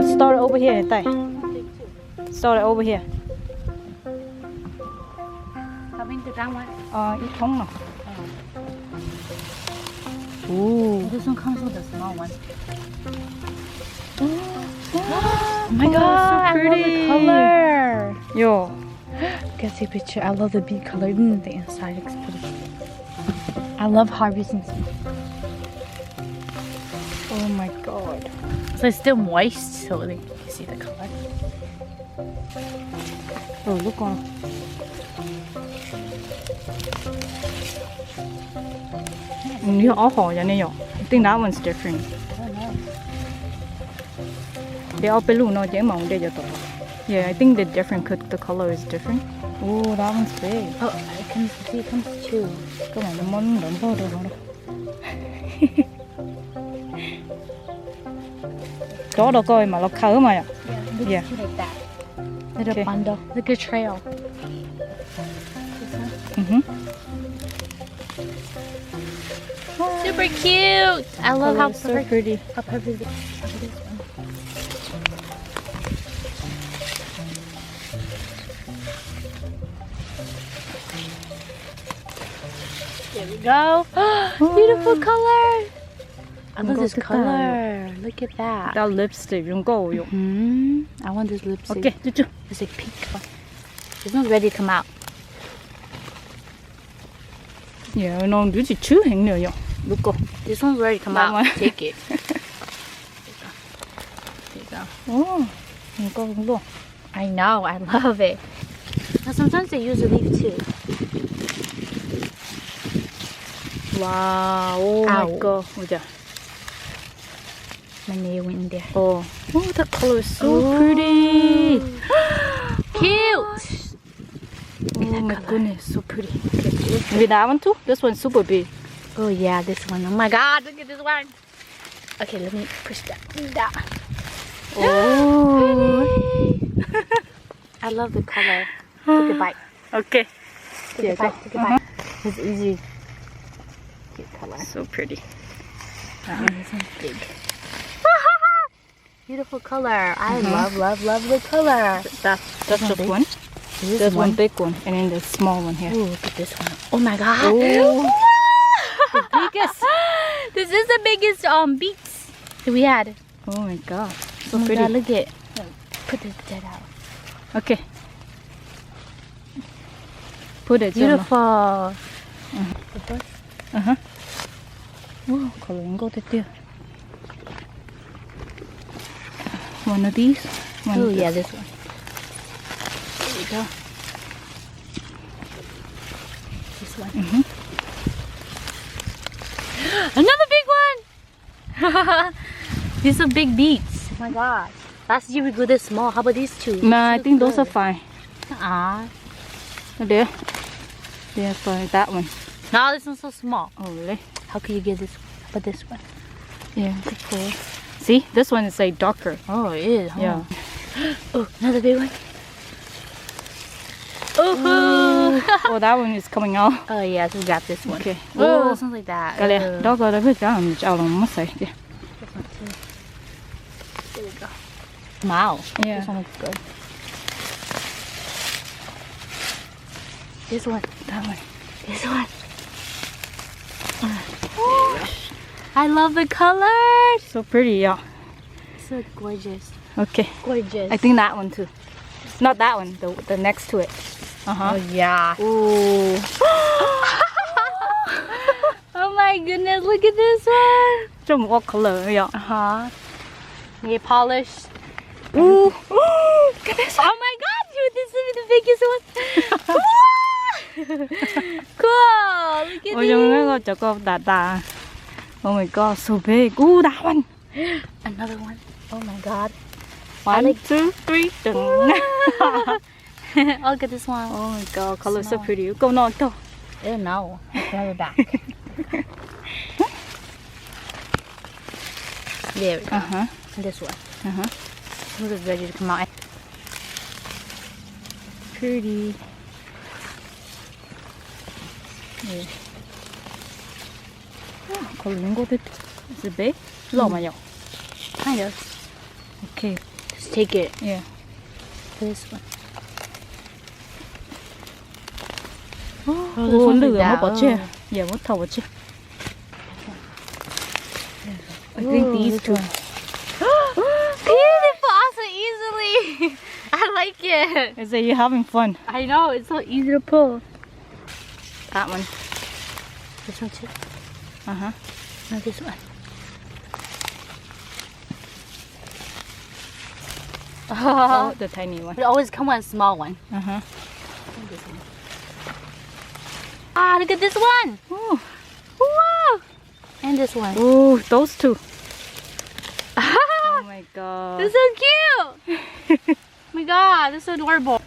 start it over here, Tay. Start it over here. Coming to that one. Ít không nào. Ooh. This one comes with a small one. Oh my god, so pretty. I love the color. Yo. Can see a picture. I love the beet color. Even the inside looks pretty. I love harvesting. Oh my god. So it's still moist, so like, you can see the color. Oh, look on. You all I think that one's different. I don't know. They all blue, no, yeah, I think they're different because the color is different. Oh, that one's big. Oh, I can see it comes to two. Come on, the one don't bother. Đó đâu coi mà nó khờ mà. Yeah. Two like that. Little Okay. bundle. Look at trail. Super cute. I love how so pretty. How perfect this one. There we go. Beautiful color. I love this color. Look at that. That lipstick yung go yo. I want this lipstick. Okay, chuchu. It's like pink one. This one's ready to come out. Yeah, nó đứa chỉ chứ hình nữa yo. Look go. This one's ready to come That out. one. Take it. There you go. Oh, yung go yung go. I know. I love it. Now sometimes they use the leaf too. Wow, oh my Ow. god. Ôi My nail went in there. oh, that color is so pretty. Cute. Oh my goodness, so pretty. Okay. Maybe that one too? This one's super big. Oh yeah, this one. Oh my god, look at this one. Okay, let me push that. Oh. I love the color. Take a bite. Okay. Take a bite. Take a bite. It's easy. Cute color. So pretty. This one's big. Beautiful color. I love the color. That's just big? one. This There's one big one and then the small one here. Ooh, look at this one. Oh my god. Oh. The biggest. This is the biggest beets that we had. Oh my god. So Oh my pretty. god, look at. Put the dead out. Okay. Put it. Beautiful. Wow, coloring go there. One of these. One Oh of yeah, this. this one. There we go. This one. Another big one. These are big beets. Oh my god. Last year we grew this small. How about these two? No, I think those are fine. Ah. There. Yeah, fine. That one. No, this one's so small. Oh, really? How can you get this one? How about this one? Yeah, good for. See, this one is like darker. Oh, it is. Huh? Yeah. Oh, another big one. Oh, that one is coming out. Oh yeah, so we got this one. Okay. Oh, something like that. Cái này, đó gọi là cái chảo chảo lòng mất sấy. This one too. There we go. Wow. Yeah. This one looks good. This one. That one. This one. I love the colors. So pretty, yeah. So gorgeous. Okay. Gorgeous. I think that one too. Not that one. The next to it. Oh yeah. Ooh. Oh my goodness, look at this one. Some what color? Yeah. Nail polish. Ooh. Look at this. Oh my god, dude, this is the biggest one. Cool. Look at Oh, this. yung nga cho con tà. Oh my god, so big. Ooh, that one. Another one. Oh my god. 1, 2, 3. Oh, look at this one. Oh my god, color so Small. pretty. Go no, go. Oh no. Another back. There we go. And this one. This is ready to come out. Pretty. Yeah. Coloring go 됐. Is it big? Low mà nhỉ? Kind of. Okay. Just take it. Yeah. This one. 오, this one's lửa like nó that. bỏ chưa? Oh. Yeah, what thầu bỏ chưa? I think these two. Beautiful, also easily. I like it. Is that you having fun? I know, it's so easy to pull. That one. This one too. Uh-huh. No, this one. Oh, the tiny one. It always come with a small one. Uh-huh. Ah, look at this one. Oh, Wow. And this one. ooh, those two. Oh my god. This is so cute. Oh my god, this is so adorable.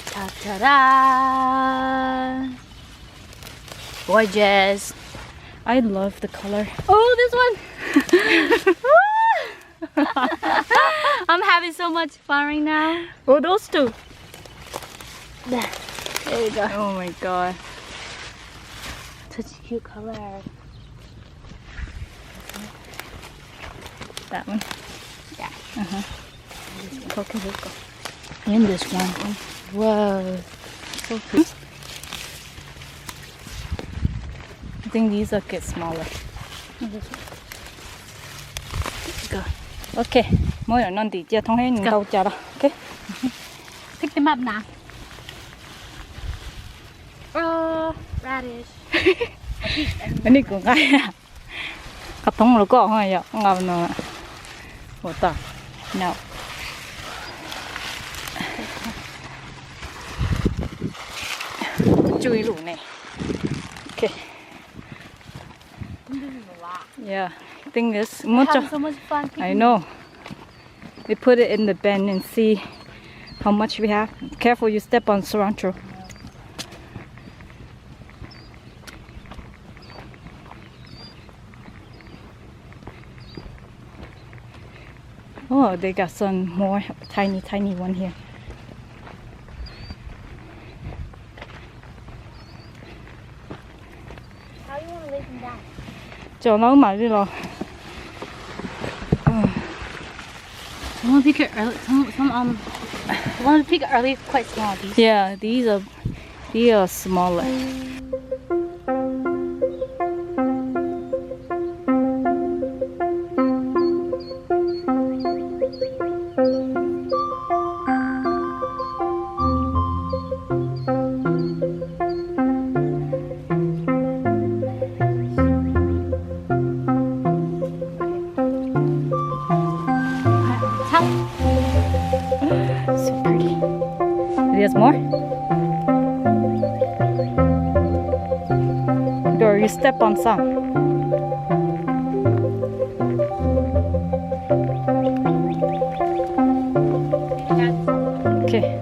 Ta-da! Gorgeous. I love the color. Oh, this one. I'm having so much fun right now. Oh, those two. There you go. Oh my god. Such a cute color. That one. Yeah. Uh-huh. Okay, let's go. And this one. Whoa. So cute. I think these will get smaller. Go. Okay. Mỗi lần non thì chia thông hết những câu chả đó. Okay. Pick them up now. Oh, radish. Cái này cũng ngay à. Cặp thông nó có hay vậy? Ngào nó. Ủa ta. No. Chú ý lũ này. Okay. Yeah. I think this much. Having so much fun. I know. We put it in the bin and see how much we have. Careful, you step on cilantro. Oh, they got some more tiny one here. How do you want to lay them down? Cho nó mà đi rồi. I want to pick it early. I want to pick it early. Quite small. These. Yeah, these are smaller. So pretty. There's more? Or you step on some. Okay.